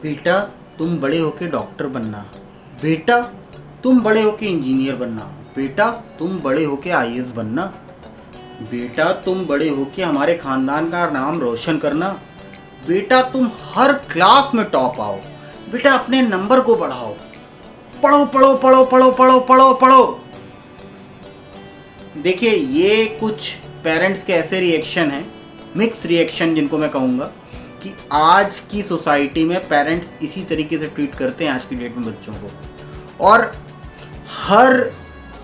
बेटा तुम बड़े होके डॉक्टर बनना, बेटा तुम बड़े होके इंजीनियर बनना, बेटा तुम बड़े होके आईएएस बनना, बेटा तुम बड़े होके हमारे खानदान का नाम रोशन करना, बेटा तुम हर क्लास में टॉप आओ, बेटा अपने नंबर को बढ़ाओ, पढ़ो पढ़ो पढ़ो पढ़ो पढ़ो पढ़ो पढ़ो। देखिए ये कुछ पेरेंट्स के ऐसे रिएक्शन हैं, मिक्स रिएक्शन जिनको मैं कहूँगा, कि आज की सोसाइटी में पेरेंट्स इसी तरीके से ट्रीट करते हैं आज की डेट में बच्चों को। और हर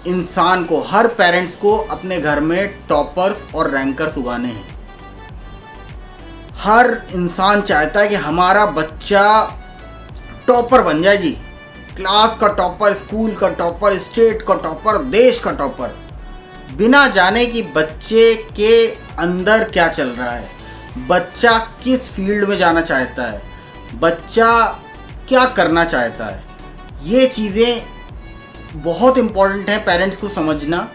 इंसान को, हर पेरेंट्स को अपने घर में टॉपर्स और रैंकर्स उगाने हैं। हर इंसान चाहता है कि हमारा बच्चा टॉपर बन जाए जी, क्लास का टॉपर, स्कूल का टॉपर, स्टेट का टॉपर, देश का टॉपर, बिना जाने कि बच्चे के अंदर क्या चल रहा है, बच्चा किस फील्ड में जाना चाहता है, बच्चा क्या करना चाहता है। ये चीज़ें बहुत इम्पॉर्टेंट है पेरेंट्स को समझना,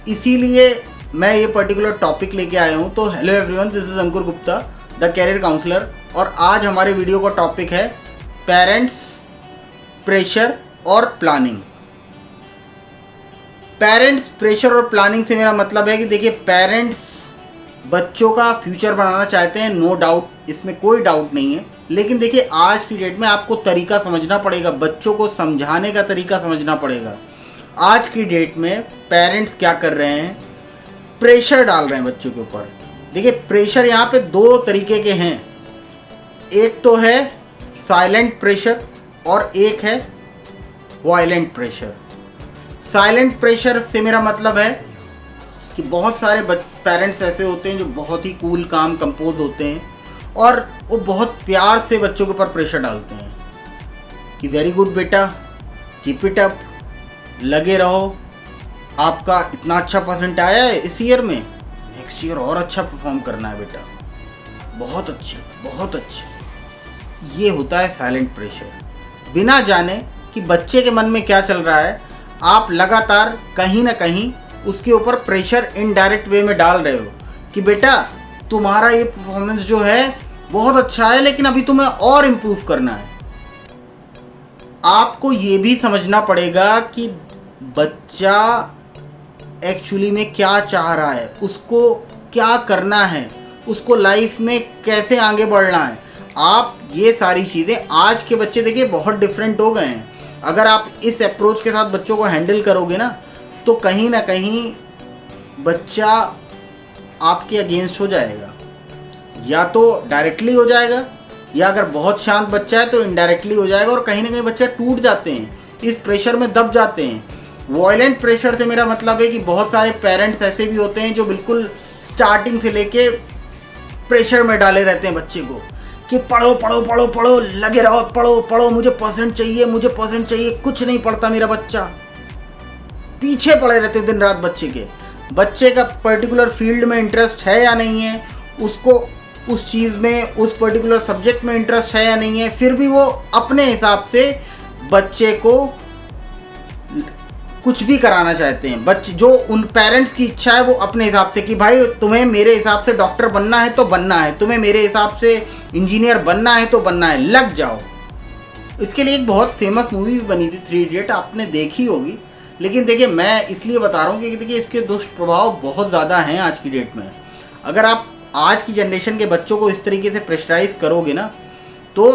इसीलिए मैं ये पर्टिकुलर टॉपिक लेके आया हूँ। तो hello everyone, this is Ankur Gupta, the career counsellor, और आज हमारे वीडियो का टॉपिक है पेरेंट्स, प्रेशर और प्लानिंग। पेरेंट्स, प्रेशर और प्लानिंग से मेरा मतलब है कि देखिए पेरेंट्स बच्चों का फ्यूचर बनाना चाहते हैं, नो डाउट, इसमें कोई डाउट नहीं है। लेकिन देखिए आज की डेट में आपको तरीका समझना पड़ेगा, बच्चों को समझाने का तरीका समझना पड़ेगा। आज की डेट में पेरेंट्स क्या कर रहे हैं, प्रेशर डाल रहे हैं बच्चों के ऊपर। देखिए प्रेशर यहाँ पे दो तरीके के हैं, एक तो है साइलेंट प्रेशर और एक है वायलेंट प्रेशर। साइलेंट प्रेशर से मेरा मतलब है कि बहुत सारे पेरेंट्स ऐसे होते हैं जो बहुत ही कूल, काम, कंपोज होते हैं और वो बहुत प्यार से बच्चों के ऊपर प्रेशर डालते हैं कि वेरी गुड बेटा, कीप इट अप, लगे रहो, आपका इतना अच्छा परसेंट आया है इस ईयर में, नेक्स्ट ईयर और अच्छा परफॉर्म करना है बेटा, बहुत अच्छे बहुत अच्छे। ये होता है साइलेंट प्रेशर। बिना जाने कि बच्चे के मन में क्या चल रहा है, आप लगातार कहीं ना कहीं उसके ऊपर प्रेशर इनडायरेक्ट वे में डाल रहे हो कि बेटा तुम्हारा ये परफॉर्मेंस जो है बहुत अच्छा है, लेकिन अभी तुम्हें और इम्प्रूव करना है। आपको ये भी समझना पड़ेगा कि बच्चा एक्चुअली में क्या चाह रहा है, उसको क्या करना है, उसको लाइफ में कैसे आगे बढ़ना है। आप ये सारी चीज़ें, आज के बच्चे देखिए बहुत डिफरेंट हो गए हैं। अगर आप इस अप्रोच के साथ बच्चों को हैंडल करोगे ना, तो कहीं ना कहीं बच्चा आपके अगेंस्ट हो जाएगा, या तो डायरेक्टली हो जाएगा, या अगर बहुत शांत बच्चा है तो इनडायरेक्टली हो जाएगा, और कहीं ना कहीं बच्चे टूट जाते हैं, इस प्रेशर में दब जाते हैं। वॉयलेंट प्रेशर से मेरा मतलब है कि बहुत सारे पेरेंट्स ऐसे भी होते हैं जो बिल्कुल स्टार्टिंग से लेके प्रेशर में डाले रहते हैं बच्चे को कि पढ़ो पढ़ो पढ़ो पढ़ो, लगे रहो, पढ़ो पढ़ो, मुझे परसेंट चाहिए, मुझे परसेंट चाहिए। कुछ नहीं पढ़ता मेरा बच्चा, पीछे पड़े रहते दिन रात बच्चे के। बच्चे का पर्टिकुलर फील्ड में इंटरेस्ट है या नहीं है, उसको उस चीज़ में, उस पर्टिकुलर सब्जेक्ट में इंटरेस्ट है या नहीं है, फिर भी वो अपने हिसाब से बच्चे को कुछ भी कराना चाहते हैं। बच्चे, जो उन पेरेंट्स की इच्छा है वो अपने हिसाब से कि भाई तुम्हें मेरे हिसाब से डॉक्टर बनना है तो बनना है, तुम्हें मेरे हिसाब से इंजीनियर बनना है तो बनना है, लग जाओ। इसके लिए एक बहुत फेमस मूवी भी बनी थी, 3 इडियट, आपने देखी होगी। लेकिन देखिए मैं इसलिए बता रहा हूँ कि देखिए इसके दुष्प्रभाव बहुत ज़्यादा हैं आज की डेट में। अगर आप आज की जनरेशन के बच्चों को इस तरीके से प्रेशराइज करोगे ना, तो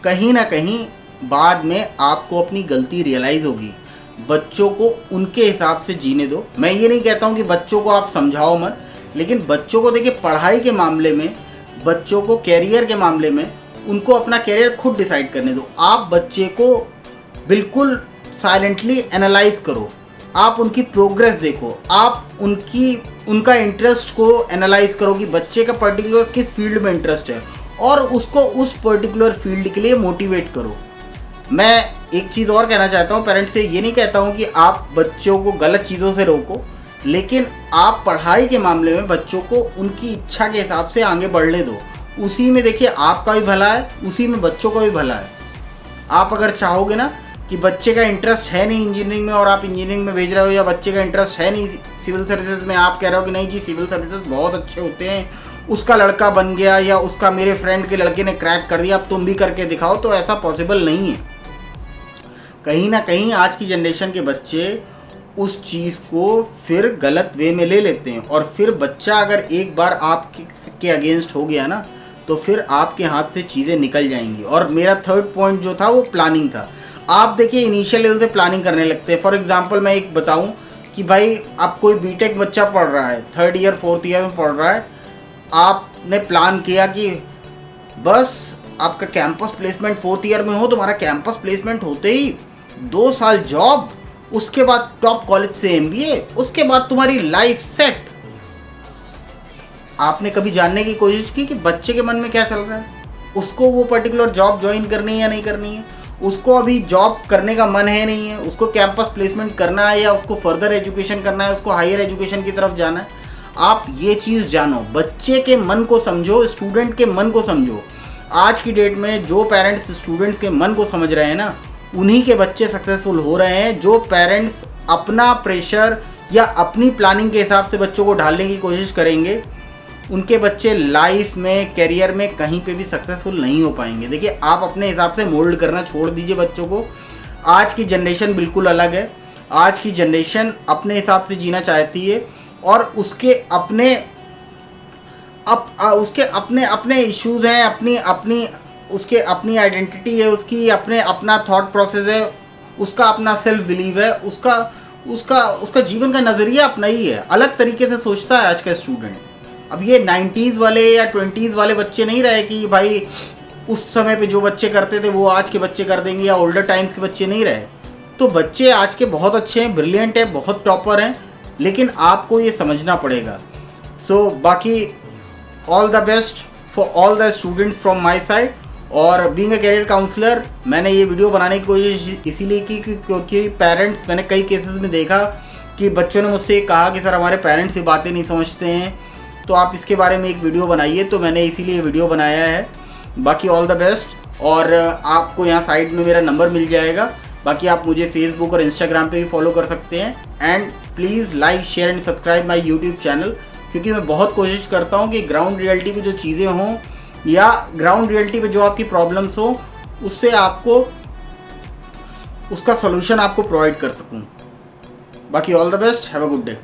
कहीं ना कहीं बाद में आपको अपनी गलती रियलाइज़ होगी। बच्चों को उनके हिसाब से जीने दो। मैं ये नहीं कहता हूँ कि बच्चों को आप समझाओ मत, लेकिन बच्चों को देखिए पढ़ाई के मामले में, बच्चों को कैरियर के मामले में, उनको अपना कैरियर खुद डिसाइड करने दो। आप बच्चे को बिल्कुल साइलेंटली एनालाइज करो, आप उनकी प्रोग्रेस देखो, आप उनका इंटरेस्ट को एनालाइज करो कि बच्चे का पर्टिकुलर किस फील्ड में इंटरेस्ट है, और उसको उस पर्टिकुलर फील्ड के लिए मोटिवेट करो। मैं एक चीज़ और कहना चाहता हूँ पेरेंट्स से, ये नहीं कहता हूँ कि आप बच्चों को गलत चीज़ों से रोको, लेकिन आप पढ़ाई के मामले में बच्चों को उनकी इच्छा के हिसाब से आगे बढ़ने दो। उसी में देखिए आपका भी भला है, उसी में बच्चों का भी भला है। आप अगर चाहोगे ना कि बच्चे का इंटरेस्ट है नहीं इंजीनियरिंग में और आप इंजीनियरिंग में भेज रहे हो, या बच्चे का इंटरेस्ट है नहीं सिविल सर्विसेज में, आप कह रहे हो कि नहीं जी सिविल सर्विसेज बहुत अच्छे होते हैं उसका लड़का बन गया या उसका मेरे फ्रेंड के लड़के ने क्रैक कर दिया, अब तुम भी करके दिखाओ, तो ऐसा पॉसिबल नहीं है। कहीं ना कहीं आज की जनरेशन के बच्चे उस चीज़ को फिर गलत वे में ले लेते हैं, और फिर बच्चा अगर एक बार आपके अगेंस्ट हो गया ना, तो फिर आपके हाथ से चीज़ें निकल जाएंगी। और मेरा थर्ड पॉइंट जो था वो प्लानिंग था। आप देखिए इनिशियल लेवल से प्लानिंग करने लगते हैं। फॉर एग्जांपल मैं एक बताऊं कि भाई आप कोई बीटेक बच्चा पढ़ रहा है, 3rd ईयर 4th ईयर में पढ़ रहा है, आपने प्लान किया कि बस आपका कैंपस प्लेसमेंट 4th ईयर में हो, तुम्हारा कैंपस प्लेसमेंट होते ही 2 साल जॉब, उसके बाद टॉप कॉलेज से MBA, उसके बाद तुम्हारी लाइफ सेट। आपने कभी जानने की कोशिश की कि बच्चे के मन में क्या चल रहा है? उसको वो पर्टिकुलर जॉब ज्वाइन करनी है या नहीं करनी है? उसको अभी जॉब करने का मन है नहीं है? उसको कैंपस प्लेसमेंट करना है या उसको फर्दर एजुकेशन करना है, उसको हायर एजुकेशन की तरफ जाना है? आप ये चीज़ जानो, बच्चे के मन को समझो, स्टूडेंट के मन को समझो। आज की डेट में जो पेरेंट्स स्टूडेंट्स के मन को समझ रहे हैं ना, उन्हीं के बच्चे सक्सेसफुल हो रहे हैं। जो पेरेंट्स अपना प्रेशर या अपनी प्लानिंग के हिसाब से बच्चों को ढालने की कोशिश करेंगे, उनके बच्चे लाइफ में, करियर में कहीं पे भी सक्सेसफुल नहीं हो पाएंगे। देखिए, आप अपने हिसाब से मोल्ड करना छोड़ दीजिए बच्चों को। आज की जनरेशन बिल्कुल अलग है। आज की जनरेशन अपने हिसाब से जीना चाहती है, और उसके अपने अपने इश्यूज़ हैं, उसके अपनी आइडेंटिटी है, उसकी अपना थॉट प्रोसेस है, उसका अपना सेल्फ बिलीव है, उसका जीवन का नज़रिया अपना ही है। अलग तरीके से सोचता है आज का स्टूडेंट। अब ये 90s वाले या 20s वाले बच्चे नहीं रहे कि भाई उस समय पे जो बच्चे करते थे वो आज के बच्चे कर देंगे, या ओल्डर टाइम्स के बच्चे नहीं रहे। तो बच्चे आज के बहुत अच्छे हैं, ब्रिलियंट हैं, बहुत टॉपर हैं, लेकिन आपको ये समझना पड़ेगा। सो बाकी all the best for all the students from my side. और बीइंग अ करियर काउंसलर, मैंने ये वीडियो बनाने की कोशिश इसीलिए की क्योंकि पेरेंट्स, मैंने कई केसेस में देखा कि बच्चों ने मुझसे कहा कि सर हमारे पेरेंट्स ये बातें नहीं समझते हैं, तो आप इसके बारे में एक वीडियो बनाइए। तो मैंने इसीलिए वीडियो बनाया है। बाकी ऑल द बेस्ट। और आपको यहाँ साइड में मेरा नंबर मिल जाएगा। बाकी आप मुझे फेसबुक और इंस्टाग्राम पे भी फॉलो कर सकते हैं। And please like, share and subscribe my YouTube channel, क्योंकि मैं बहुत कोशिश करता हूँ कि ग्राउंड रियलिटी पे जो चीज़ें हों या ग्राउंड रियलिटी पे जो आपकी प्रॉब्लम्स हो, उससे आपको उसका सॉल्यूशन आपको प्रोवाइड कर सकूँ। बाकी all the best, have a good day.